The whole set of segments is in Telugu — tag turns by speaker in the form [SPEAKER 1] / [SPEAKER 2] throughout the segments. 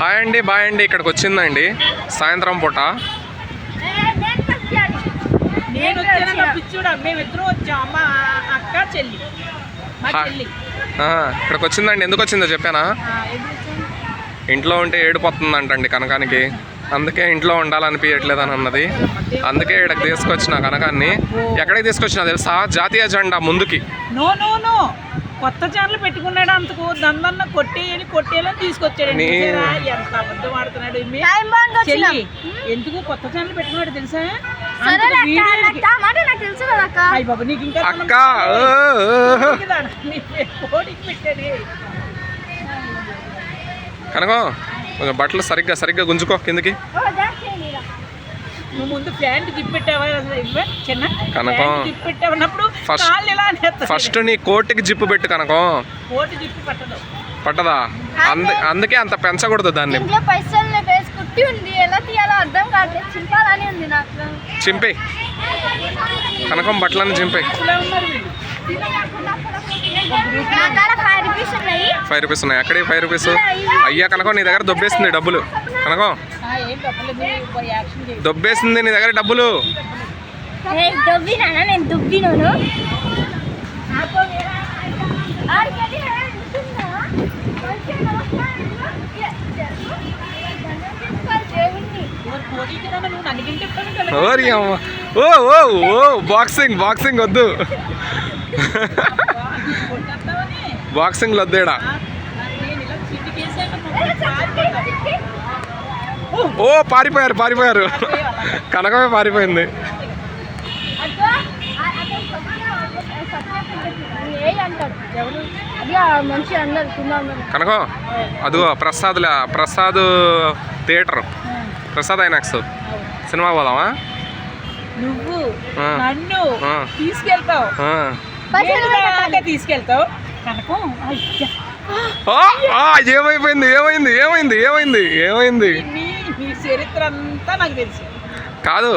[SPEAKER 1] హాయ్ అండి, బాయ్ అండి. ఇక్కడికి వచ్చిందండి సాయంత్రం పూట. ఇక్కడికి వచ్చిందండి. ఎందుకు వచ్చిందో చెప్పానా? ఇంట్లో ఉంటే ఏడిపోతుందంటండి కనకానికి. అందుకే ఇంట్లో ఉండాలనిపించట్లేదు అని అన్నది. అందుకే ఇక్కడికి తీసుకొచ్చిన కనకాన్ని. ఎక్కడికి తీసుకొచ్చినా తెలుసా? జాతీయ జెండా ముందుకి.
[SPEAKER 2] కొత్త ఛానల్ పెట్టుకున్నాడు, అంతకు దందన్న కొట్టేయాలని తీసుకొచ్చాడు. ఎంత అబద్ధం ఆడుతున్నాడు. ఎందుకు కొత్త ఛానల్ పెట్టుకున్నాడు తెలుసా? బాబు నీకు ఇంకా పెట్టాడు.
[SPEAKER 1] కనకం కొంచెం బట్టలు సరిగ్గా గుంజుకో కిందకి.
[SPEAKER 2] నువ్వు ముందు ప్యాంట్ జిప్పెట్టావా? చిన్న
[SPEAKER 1] కనకం
[SPEAKER 2] జిప్పెట్టావన్నప్పుడు
[SPEAKER 1] ఫస్ట్ నీ కోటికి జిప్పు పెట్టు కనకం.
[SPEAKER 2] కోటి జిప్పు
[SPEAKER 1] పట్టదా? అందుకే అంత పెంచకూడదు దాన్ని. చింపే కనకం బట్టలన్నీ చింపే. 5 రూపీస్ ఉన్నాయి. అక్కడే 5 రూపీస్. అయ్యా కనకం నీ దగ్గర దొబ్బేస్తుంది డబ్బులు. కనకం దొబ్బేసింది నీ దగ్గర డబ్బులు. బాక్సింగ్ వద్దు. బాక్సింగ్ వద్దేడా. ఓ పారిపోయారు. కనకమే పారిపోయింది. కనకం అదిగో Prasad theatre, Prasad INOX cinema పోదామా?
[SPEAKER 2] నువ్వు నన్ను తీసుకెళ్తావు కనకం.
[SPEAKER 1] ఏమైంది?
[SPEAKER 2] నీ చరిత్ర అంతా నాకు తెలుసు.
[SPEAKER 1] కాదు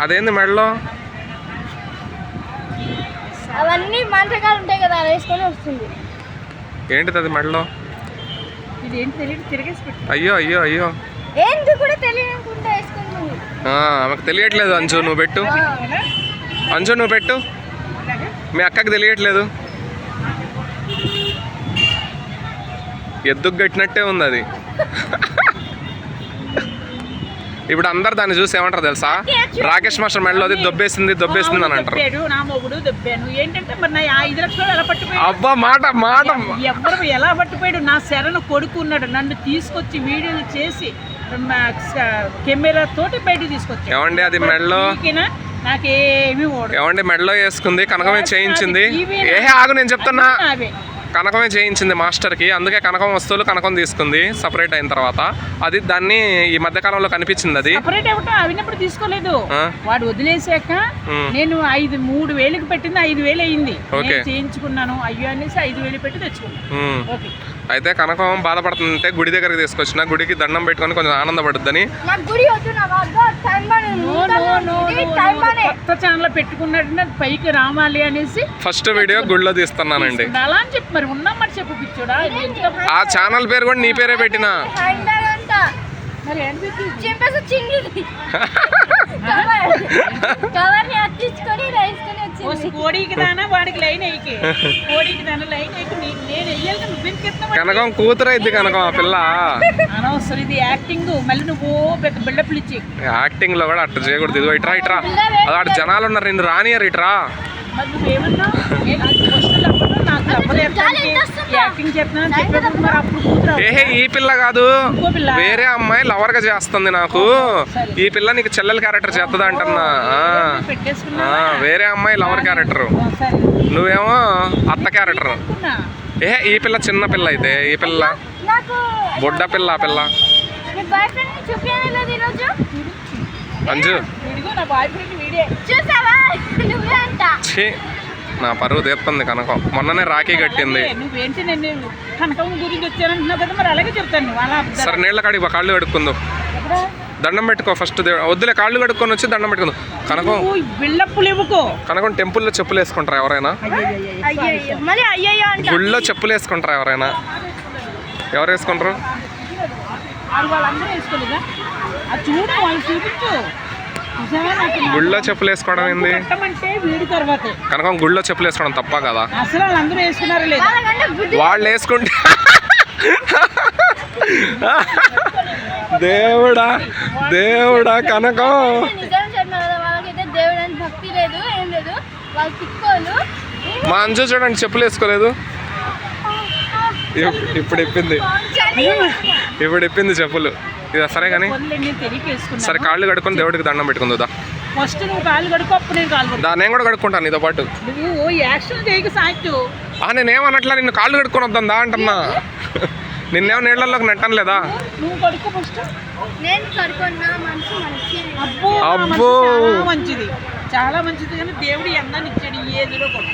[SPEAKER 1] అదేంది మెడలో?
[SPEAKER 3] అవన్నీ మంత్రకాలు ఉంటాయి కదా, వేసుకొని వస్తుంది.
[SPEAKER 1] ఏంటిది అది మెడలో?
[SPEAKER 2] ఇదేంటి తెలియదు, తిరిగేసి పెట్టు.
[SPEAKER 1] అయ్యో
[SPEAKER 3] ఏంటి కూడా తెలియకుండా వేసుకుంటుంది.
[SPEAKER 1] ఆమెకు తెలియట్లేదు. అంచు నువ్వు పెట్టు. మీ అక్కకి తెలియట్లేదు. ఎద్దుకు కట్టినట్టే ఉంది అది. ఇప్పుడు అందరు దాన్ని చూసి ఏమంటారు తెలుసా? రాకేష్ మాస్టర్ మెడలో దొబ్బేసింది అని అంటారు. అబ్బా మాట
[SPEAKER 2] ఎవరు ఎలా పట్టిపోయాడు? నా శరణు కొడుకు ఉన్నాడు, నన్ను తీసుకొచ్చి వీడియోలు చేసి కెమెరా తోటి బయటకు తీసుకొచ్చి.
[SPEAKER 1] ఏమండి అది మెడలో
[SPEAKER 2] నాకేమి
[SPEAKER 1] ఏమండి మెడలో వేసుకుంది, కనకమే చేయించింది. ఆగు నేను చెప్తున్నా. కనకమే చేయించింది మాస్టర్కి. అందుకే కనకం వస్తువులు కనకం తీసుకుంది సపరేట్ అయిన తర్వాత. అది దాన్ని ఈ మధ్య కాలంలో కనిపించింది. అది
[SPEAKER 2] సపరేట్ అవినప్పుడు తీసుకోలేదు. వాడు వదిలేసాక నేను 3,000కి పెట్టింది 5,000 అయింది. చేయించుకున్నాను. అయ్యో అనేసి 5,000 పెట్టి తెచ్చుకున్నాను.
[SPEAKER 1] అయితే కనకం బాధపడుతుంటే గుడి దగ్గరికి తీసుకొచ్చిన. గుడికి దండం పెట్టుకొని కొంచెం ఆనందపడుద్దని.
[SPEAKER 2] కొత్త ఛానల్ పెట్టుకున్నట్టు పైకి రావాలి అనేసి ఫస్ట్
[SPEAKER 1] వీడియో గుడిలో తీస్తున్నానండి.
[SPEAKER 2] అలా అని చెప్పి మరి ఉన్నామని చెప్పు పిచ్చోడా.
[SPEAKER 1] ఆ ఛానల్ పేరు కూడా నీ పేరే పెట్టినా.
[SPEAKER 2] కోడికి దానా వాడికి లైన్ అయ్యి కోడికి దానా లైన్ అయ్యి నేను వెయ్యాలి. నువ్వు
[SPEAKER 1] కనకం కూతురు అయితే కనకం ఆ పిల్ల
[SPEAKER 2] అనవసరం. ఇది యాక్టింగ్. మళ్ళీ నువ్వు పెద్ద బిల్డప్లు ఇచ్చి
[SPEAKER 1] యాక్టింగ్ లో కూడా అట్లా చేయకూడదు. ఇదిగో ఇట్రా అక్కడ జనాలు ఉన్నారు, నిన్ను రానియరు. ఇట్రా
[SPEAKER 2] నువ్వేమన్నా యాక్టింగ్ చేస్తున్నా.
[SPEAKER 1] ఈ పిల్ల కాదు, వేరే అమ్మాయి లవర్ గా చేస్తుంది నాకు. ఈ పిల్ల నీకు చెల్లెల క్యారెక్టర్ చేస్తుంది అంటున్నా. వేరే అమ్మాయి లవర్ క్యారెక్టర్, నువ్వేమో అత్త క్యారెక్టర్. ఈ పిల్ల చిన్న పిల్ల అయితే. ఈ పిల్ల బుడ్డ పిల్ల. ఆ పిల్ల అంజు నా పరువు తీస్తుంది కనకం. మొన్ననే రాఖీ కట్టింది. సరే నీళ్ళ కాడికి కాళ్ళు కడుక్కుందు. దండం పెట్టుకో ఫస్ట్. వద్దులే, కాళ్ళు కడుక్కొని వచ్చి దండం పెట్టుకుందు. కనకం టెంపుల్లో చెప్పులు వేసుకుంటారా ఎవరైనా? గుళ్ళో చెప్పులు వేసుకుంటారా ఎవరైనా? ఎవరు వేసుకుంటారు?
[SPEAKER 2] వాళ్ళందరూ వేసుకోలేదా? అది చూడు, వాళ్ళు చూపించు. నిజంగా నాకు
[SPEAKER 1] గుళ్ళో చెప్పులు వేసుకోవడం ఏంది
[SPEAKER 2] కట్టమంటే వీడి తర్వాతే.
[SPEAKER 1] కనకం? గుళ్ళో చెప్పులు వేసుకోవడం తప్ప కదా?
[SPEAKER 2] అసలు వాళ్ళందరూ వేసుకున్నారా లేదా?
[SPEAKER 3] వాళ్ళకంటే బుద్ధి
[SPEAKER 1] వాళ్ళు వేసుకుంటే దేవుడా దేవుడా కనకం.
[SPEAKER 3] నిజం చెప్పిన కదా, వాళ్ళకైతే దేవుడు అని భక్తి లేదు, ఏం లేదు. వాళ్ళు తిక్కోలు.
[SPEAKER 1] మా అంజు చూడండి చెప్పులు వేసుకోలేదు. ఇప్పుడు ఇప్పింది చెప్పులు. ఇది సరే కానీ
[SPEAKER 2] నేను తెలియక వేసుకున్నా.
[SPEAKER 1] సరే కాళ్ళు కడుక్కొని దేవుడికి దండం పెట్టుకుందా.
[SPEAKER 2] ఫస్ట్ నువ్వు కాళ్ళు కడుకో, అప్పుడు నేను కాళ్ళు కడుకో.
[SPEAKER 1] నేను కూడా కడుక్కుంటాను నీతో పాటు.
[SPEAKER 2] నువ్వు యాక్షన్ చేయక సాయత్తు.
[SPEAKER 1] నేనేమన్నట్లా నిన్ను కాళ్ళు కడుక్కొని వద్దా అంటున్నా. నిన్నేమో నీళ్ళల్లోకి నెట్టను లేదా?
[SPEAKER 2] నువ్వు కడుకో ఫస్ట్.
[SPEAKER 3] నేను కడుకున్నా మనసు మంచి.
[SPEAKER 2] అబ్బో నా
[SPEAKER 1] అబ్బో.
[SPEAKER 2] మనసు చాలా మంచిది, చాలా మంచిది. కానీ దేవుడు ఎందని ఇచ్చాడు ఈ ఏజ్లో కూడా.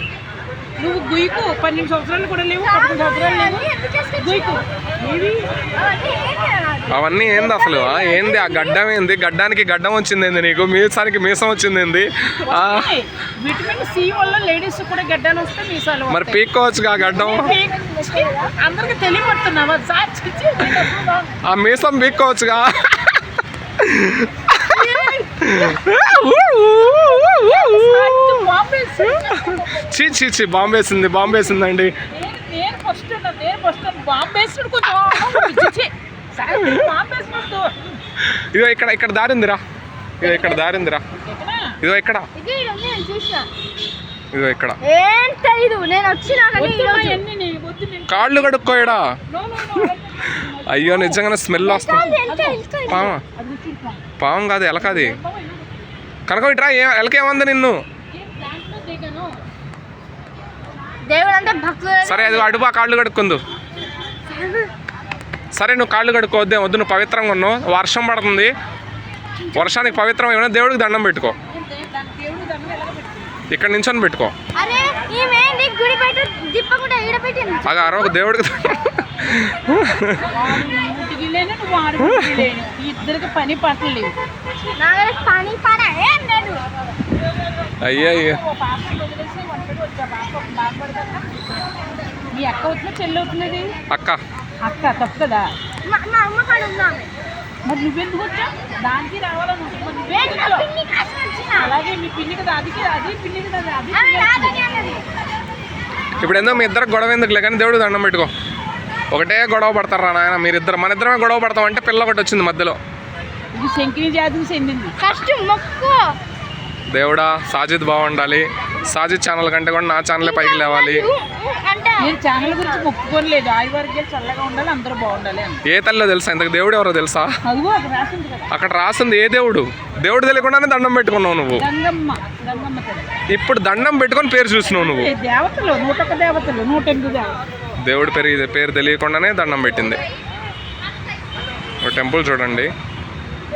[SPEAKER 2] నువ్వు గుయ్యకు 12 సంవత్సరాలు కూడా లేవు, 15 సంవత్సరాలు లేవు. గుయ్యకు ఏవి
[SPEAKER 1] అవన్నీ ఏంది అసలు? ఏంది ఆ గడ్డం? ఏంది గడ్డానికి గడ్డం వచ్చింది ఏంది నీకు? మీసానికి మీసం వచ్చింది ఏంది?
[SPEAKER 2] విటమిన్ సి వల్ల లేడీస్ కూడా గడ్డలు వస్తే మీసాలు
[SPEAKER 1] మరి పీక్కోవచ్చుగా ఆ గడ్డం.
[SPEAKER 2] అందరికి తెలియపడుతున్నావా?
[SPEAKER 1] ఆ మీసం పీక్కోవచ్చుగా. చీ చీ చీ బాంబేసిందండి.
[SPEAKER 2] నేను ఫస్ట్ బాంబేసుడు కొంచెం బాంబేసుడు.
[SPEAKER 1] ఇదో ఇక్కడ దారిందిరా. ఇదో ఇక్కడ
[SPEAKER 3] ఏం తెలీదు. నేను వచ్చినా కానీ
[SPEAKER 1] కాళ్ళు కడుక్కోయడా. అయ్యో నిజంగానే స్మెల్ వస్తుంది. పాము కాదు, ఎలకాది. కనుక ఇట్రా. ఎలకేమంది నిన్ను?
[SPEAKER 3] దేవుడు అంటే భక్తులు.
[SPEAKER 1] సరే అది అడుపా, కాళ్ళు కడుక్కుందు. సరే నువ్వు కాళ్ళు కడుక్కోవద్దే, వద్దు. నువ్వు పవిత్రంగా ఉన్నావు. వర్షం పడుతుంది, వర్షానికి పవిత్రం ఏమైనా దేవుడికి దండం పెట్టుకో. ఇక్కడ నించొని పెట్టుకో.
[SPEAKER 3] అరే ఈమె గుడి బయట దిప్పకుండా ఈడ పెట్టింది.
[SPEAKER 1] అగా అరవకు దేవుడికి.
[SPEAKER 2] ఇద్దరికి పని పట్టలేవు.
[SPEAKER 3] పని పడ ఏం లేదు.
[SPEAKER 1] అయ్యో
[SPEAKER 2] మీ అక్క అవుతున్నా చెల్లి అవుతున్నది?
[SPEAKER 1] అక్క
[SPEAKER 2] తప్పు కదా.
[SPEAKER 3] మా అమ్మ కాడ ఉందామె.
[SPEAKER 2] మరి నువ్వెందుకు వచ్చా? దానికి రావాలని అలాగే మీ పిన్ని కదా, అది పిన్ని కదా, అది.
[SPEAKER 1] ఇప్పుడు ఏందో మీ ఇద్దరు గొడవ ఎందుకులే కానీ దేవుడికి దండం పెట్టుకో. ఒకటే గొడవ పడతారా నాయన మీరిద్దరు? మన ఇద్దరమే గొడవ పడతాం అంటే పిల్ల ఒకటి వచ్చింది మధ్యలో.
[SPEAKER 2] ఇది శంకిని జాతికి చెందింది.
[SPEAKER 3] ఫస్ట్ మొక్కు.
[SPEAKER 1] దేవుడా సాజిద్ బాగుండాలి. సాజిద్ ఛానల్ కంటే కూడా నా ఛానలే పైకి లేవాలి.
[SPEAKER 2] నేను ఛానల్ గురించి మొక్కుకోలేదు. ఆయుర్వర్గాలు చల్లగా ఉండాలి, అందరూ బాగుండాలి అని.
[SPEAKER 1] ఏ తల్లో తెలుసా? ఇంతకు దేవుడు ఎవరో తెలుసా?
[SPEAKER 2] అదిగో అది రాసింది కదా.
[SPEAKER 1] అక్కడ రాసింది ఏ దేవుడు? దేవుడు తెలియకుండానే దండం పెట్టుకున్నావు నువ్వు.
[SPEAKER 2] గంగమ్మ తల్లి.
[SPEAKER 1] ఇప్పుడు దండం పెట్టుకొని పేరు చూసినావు నువ్వు.
[SPEAKER 2] దేవతలు 101 దేవతలు, 108 దేవతలు.
[SPEAKER 1] దేవుడి పేరు తెలియకుండానే దండం పెట్టింది. ఒక టెంపుల్ చూడండి,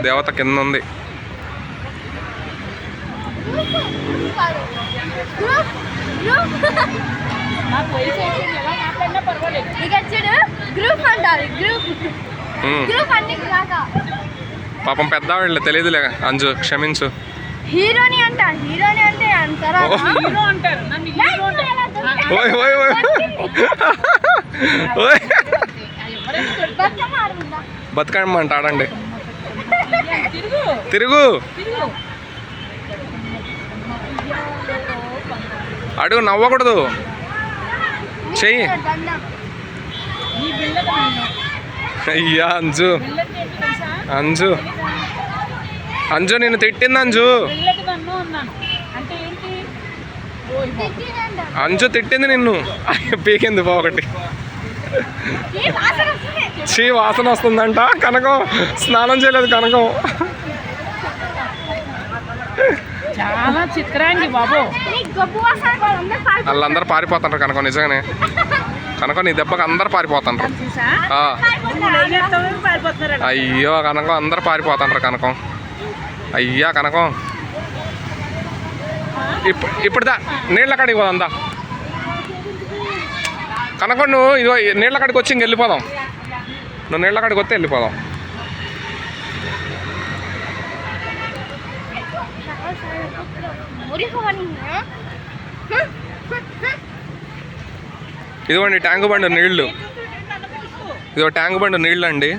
[SPEAKER 1] దేవత కింద ఉంది.
[SPEAKER 2] నాకు వయసు అయిపోయింది, ఎలా మాట్లాడినా పర్వాలేదు.
[SPEAKER 3] ఇక చూడు గ్రూప్ అంటారు. గ్రూప్ అన్ని రాక
[SPEAKER 1] పాపం పెద్దవాళ్ళు తెలియదులే. అంజు క్షమించు.
[SPEAKER 3] హీరోని అంటే అంటారా?
[SPEAKER 2] హీరో అంటారు, నన్ను హీరో అంటారు.
[SPEAKER 1] ఓయ్ ఓయ్ ఓయ్ ఓయ్. బతుకమ్మ అంట ఆడండి. తిరుగు అడుగు, నవ్వకూడదు. చెయ్యి. అయ్యా అంజు నిన్ను తిట్టింది. అంజు తిట్టింది నిన్ను. పీకింది ఒకటి. చీ వాసన వస్తుందంట. కనకం స్నానం చేయలేదు. కనకం
[SPEAKER 2] చాలా చిత్రాంగి బాబు.
[SPEAKER 1] వాళ్ళందరూ పారిపోతుంటారు కనకం. నిజంగానే కనకం నీ దెబ్బకి అందరు పారిపోతుంటారు. అయ్యో కనకం అందరు పారిపోతుంటారు కనకం. అయ్యా కనకం ఇప్పుడు నీళ్ళ కాడికి పోదా కనకం. నువ్వు ఇదిగో నీళ్ళ కాడికి వచ్చి ఇంక వెళ్ళిపోదాం. నువ్వు నీళ్ళ కాడికి వస్తే వెళ్ళిపోదాం. ఇదిగోండి ట్యాంక్ బండ్ నీళ్ళు. ఇదిగో ట్యాంక్ బండ్ నీళ్ళు అండి.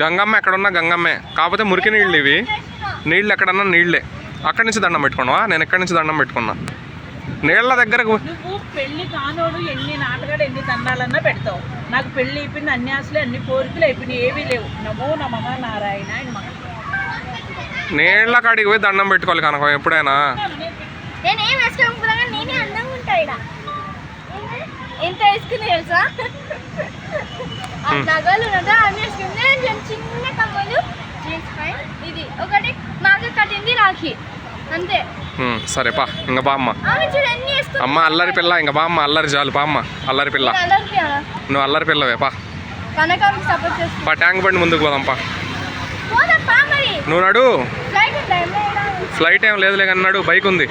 [SPEAKER 1] గంగమ్మ ఎక్కడున్నా గంగమ్మే, కాకపోతే మురికి నీళ్ళు ఇవి. నీళ్ళు ఎక్కడన్నా నీళ్ళే. అక్కడి నుంచి దండం పెట్టుకున్నావా? నేను ఎక్కడి నుంచి దండం పెట్టుకున్నా నీళ్ళ దగ్గరకు.
[SPEAKER 2] నువ్వు పెళ్లి కానోడు ఎన్ని నాటకాలు ఎన్ని దండాలన్నా పెడతావు. నాకు పెళ్లి అయిపోయింది, అన్ని ఆశలు అన్ని కోరికలు అయిపోయినాయి, ఏమీ లేవు. నమో నమః నారాయణ ఆయన మహా.
[SPEAKER 1] నీళ్ళ కాడికి పోయి దండం పెట్టుకోవాలి కనుక ఎప్పుడైనా.
[SPEAKER 3] నేనేం వేసుకోకపోయినా నేనే అందంగా ఉంటా ఇక్కడ. ఎంత వేసుకుని తెలుసా? నగలు అన్ని వేసుకుంది. నేను చిన్న కమ్మలు, జీన్స్ ప్యాంట్, ఇది ఒకటి మాకు కట్టింది రాఖీ, అంతే.
[SPEAKER 1] సరే పా, ఇంకా బా అమ్మ.
[SPEAKER 3] ఆమె చూడు ఎన్ని వేసుకుంది.
[SPEAKER 1] అమ్మ అల్లరి పిల్ల, ఇంకా బా అమ్మ. అల్లరి చాలు పా అమ్మ. అల్లరి పిల్ల నువ్వు, అల్లరి పిల్లవే పా.
[SPEAKER 3] కనకానికి సపోర్ట్ చేస్తుంది.
[SPEAKER 1] పా ట్యాంక్ బండి ముందుకు పోదాం పా.
[SPEAKER 3] పోదప్పా మరి.
[SPEAKER 1] నువ్వు నడు.
[SPEAKER 3] ఫ్లైట్ ఉందా?
[SPEAKER 1] ఫ్లైట్ ఏం లేదులే కానీ నడు, బైక్ ఉంది.